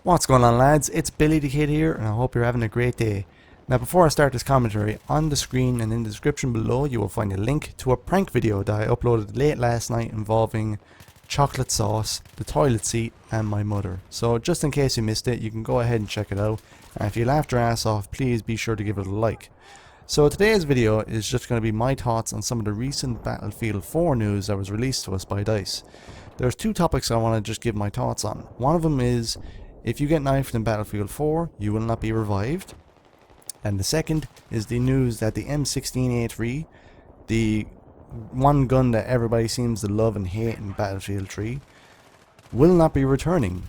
What's going on, lads? It's Billy the Kid here, and I hope you're having a great day. Now, before I start this commentary, on the screen and in the description below you will find a link to a prank video that I uploaded late last night involving chocolate sauce, the toilet seat and my mother. So just in case you missed it, you can go ahead and check it out, and if you laughed your ass off, please be sure to give it a like. So today's video is just going to be my thoughts on some of the recent Battlefield 4 news that was released to us by DICE. There's two topics I want to just give my thoughts on. One of them is, if you get knifed in Battlefield 4, you will not be revived. And the second is the news that the M16A3, the one gun that everybody seems to love and hate in Battlefield 3, will not be returning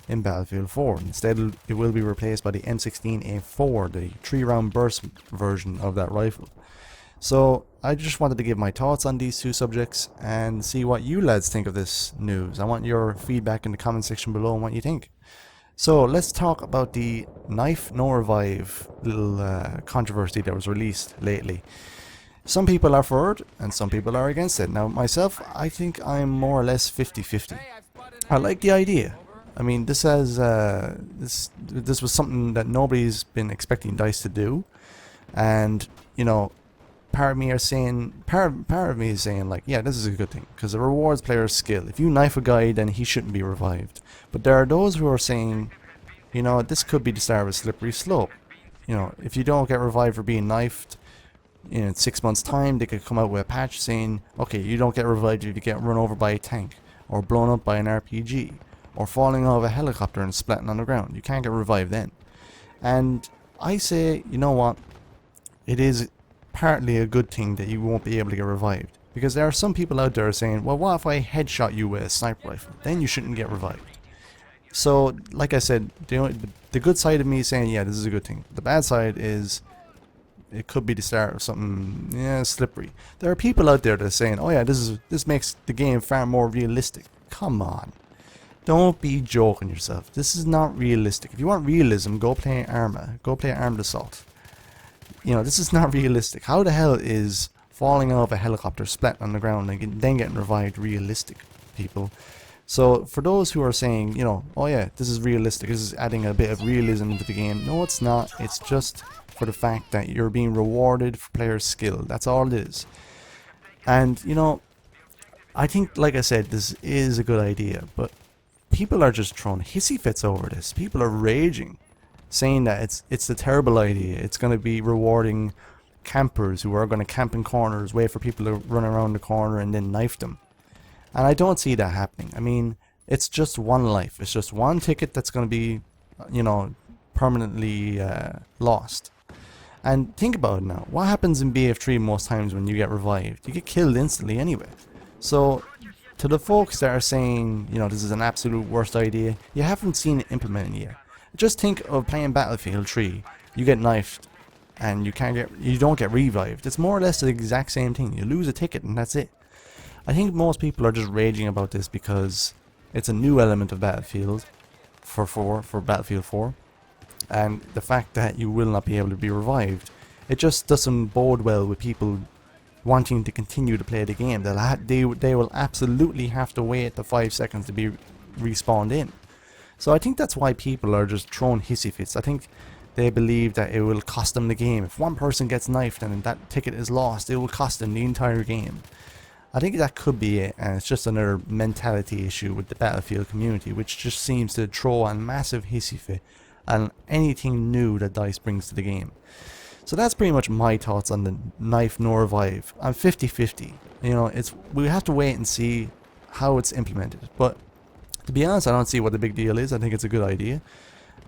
in Battlefield 4. Instead, it will be replaced by the M16A4, the 3-round burst version of that rifle. So I just wanted to give my thoughts on these two subjects and see what you lads think of this news. I want your feedback in the comment section below on what you think. So let's talk about the knife no revive little controversy that was released lately. Some people are for it and some people are against it. Now myself, I think I'm more or less 50-50. I like the idea. I mean, this has this was something that nobody's been expecting DICE to do, and you know, part of me is saying like, yeah, this is a good thing because it rewards players' skill. If you knife a guy, then he shouldn't be revived. But there are those who are saying, you know, this could be the start of a slippery slope. You know, if you don't get revived for being knifed, in 6 months' time, they could come out with a patch saying, okay, you don't get revived if you get run over by a tank, or blown up by an RPG, or falling off a helicopter and splatting on the ground. You can't get revived then. And I say, you know what, it is partly a good thing that you won't be able to get revived, because there are some people out there saying, well, what if I headshot you with a sniper rifle? Then you shouldn't get revived. So, like I said, the good side of me is saying, yeah, this is a good thing. The bad side is, it could be the start of something, yeah, slippery. There are people out there that are saying, oh yeah, this makes the game far more realistic. Come on. Don't be joking yourself. This is not realistic. If you want realism, go play Arma. Go play Armed Assault. You know, this is not realistic. How the hell is falling off a helicopter, splatting on the ground, and then getting revived realistic, people? So, for those who are saying, you know, oh yeah, this is realistic, this is adding a bit of realism into the game. No, it's not. It's just for the fact that you're being rewarded for players' skill. That's all it is. And, you know, I think, like I said, this is a good idea, but people are just throwing hissy fits over this. People are raging, saying that it's a terrible idea. It's going to be rewarding campers who are going to camp in corners, wait for people to run around the corner and then knife them. And I don't see that happening. I mean, it's just one life. It's just one ticket that's going to be, you know, permanently lost. And think about it now. What happens in BF3 most times when you get revived? You get killed instantly anyway. So, to the folks that are saying, you know, this is an absolute worst idea, you haven't seen it implemented yet. Just think of playing Battlefield 3. You get knifed and you don't get revived. It's more or less the exact same thing. You lose a ticket and that's it. I think most people are just raging about this because it's a new element of Battlefield for Battlefield 4, and the fact that you will not be able to be revived, it just doesn't bode well with people wanting to continue to play the game. They will absolutely have to wait the 5 seconds to be respawned in. So I think that's why people are just throwing hissy fits. I think they believe that it will cost them the game. If one person gets knifed and that ticket is lost, it will cost them the entire game. I think that could be it, and it's just another mentality issue with the Battlefield community, which just seems to throw a massive hissy fit on anything new that DICE brings to the game. So that's pretty much my thoughts on the knife no revive. I'm 50-50. You know, we have to wait and see how it's implemented. But to be honest, I don't see what the big deal is. I think it's a good idea,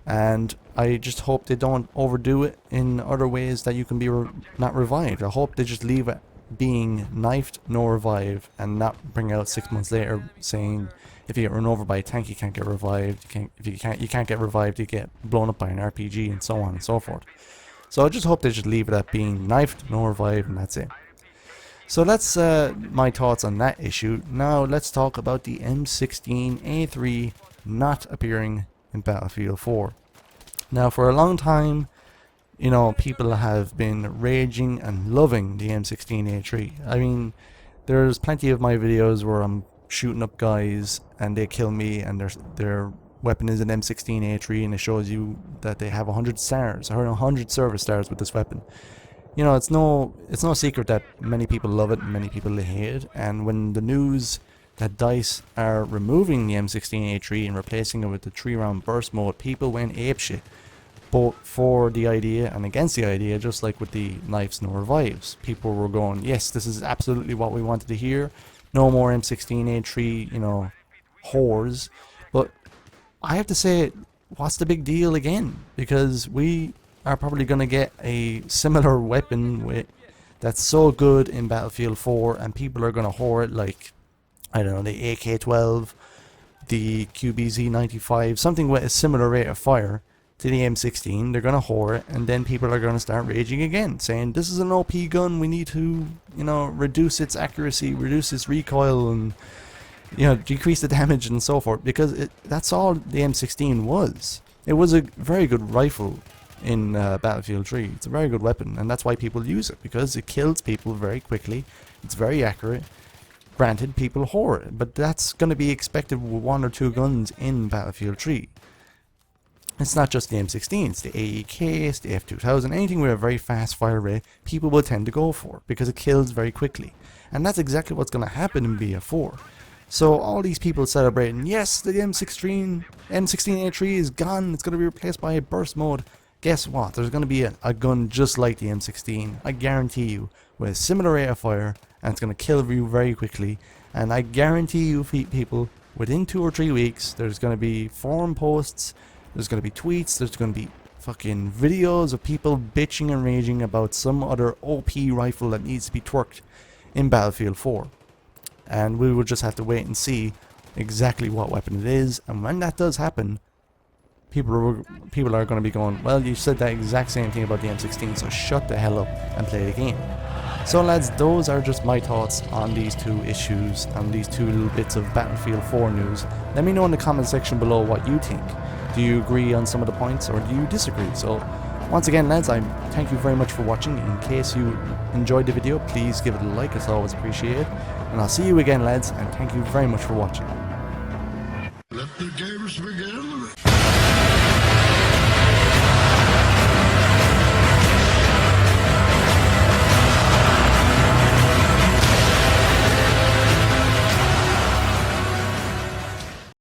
and I just hope they don't overdo it in other ways that you can be not revived. I hope they just leave it being knifed no revive and not bring out 6 months later saying if you get run over by a tank you can't get revived, you can't get revived, you get blown up by an RPG, and so on and so forth. So I just hope they just leave it at being knifed no revive and that's it. So that's my thoughts on that issue. Now let's talk about the M16A3 not appearing in Battlefield 4. Now, for a long time, you know, people have been raging and loving the M16A3. I mean, there's plenty of my videos where I'm shooting up guys and they kill me and they're weapon is an M16A3 and it shows you that they have 100 stars or 100 service stars with this weapon. You know, it's no secret that many people love it and many people hate it, and when the news that DICE are removing the M16A3 and replacing it with the 3-round burst mode, people went apeshit, both for the idea and against the idea, just like with the Knives No Revives. People were going, yes, this is absolutely what we wanted to hear, no more M16A3, you know, whores. But I have to say, what's the big deal again? Because we are probably going to get a similar weapon that's so good in Battlefield 4, and people are going to whore it like, I don't know, the AK-12, the QBZ-95, something with a similar rate of fire to the M16. They're going to whore it, and then people are going to start raging again, saying this is an OP gun, we need to, you know, reduce its accuracy, reduce its recoil, and, you know, decrease the damage and so forth, because that's all the M16 was. It was a very good rifle in Battlefield 3. It's a very good weapon, and that's why people use it, because it kills people very quickly, it's very accurate. Granted, people whore it, but that's going to be expected with 1 or 2 guns in Battlefield 3. It's not just the M16, it's the AEK, it's the F2000, anything with a very fast fire rate, people will tend to go for, because it kills very quickly. And that's exactly what's going to happen in BF4. So all these people celebrating, yes, the M16A3 is gone, it's going to be replaced by a burst mode. Guess what? There's going to be a gun just like the M16, I guarantee you, with a similar rate of fire, and it's going to kill you very quickly. And I guarantee you, people, within 2 or 3 weeks, there's going to be forum posts, there's going to be tweets, there's going to be fucking videos of people bitching and raging about some other OP rifle that needs to be twerked in Battlefield 4. And we will just have to wait and see exactly what weapon it is, and when that does happen, people are going to be going, well, you said that exact same thing about the M16, so shut the hell up and play the game. So lads, those are just my thoughts on these 2 issues, on these 2 little bits of Battlefield 4 news. Let me know in the comment section below what you think. Do you agree on some of the points, or do you disagree? So once again, lads, I thank you very much for watching. In case you enjoyed the video, please give it a like, it's always appreciated. And I'll see you again, lads, and thank you very much for watching.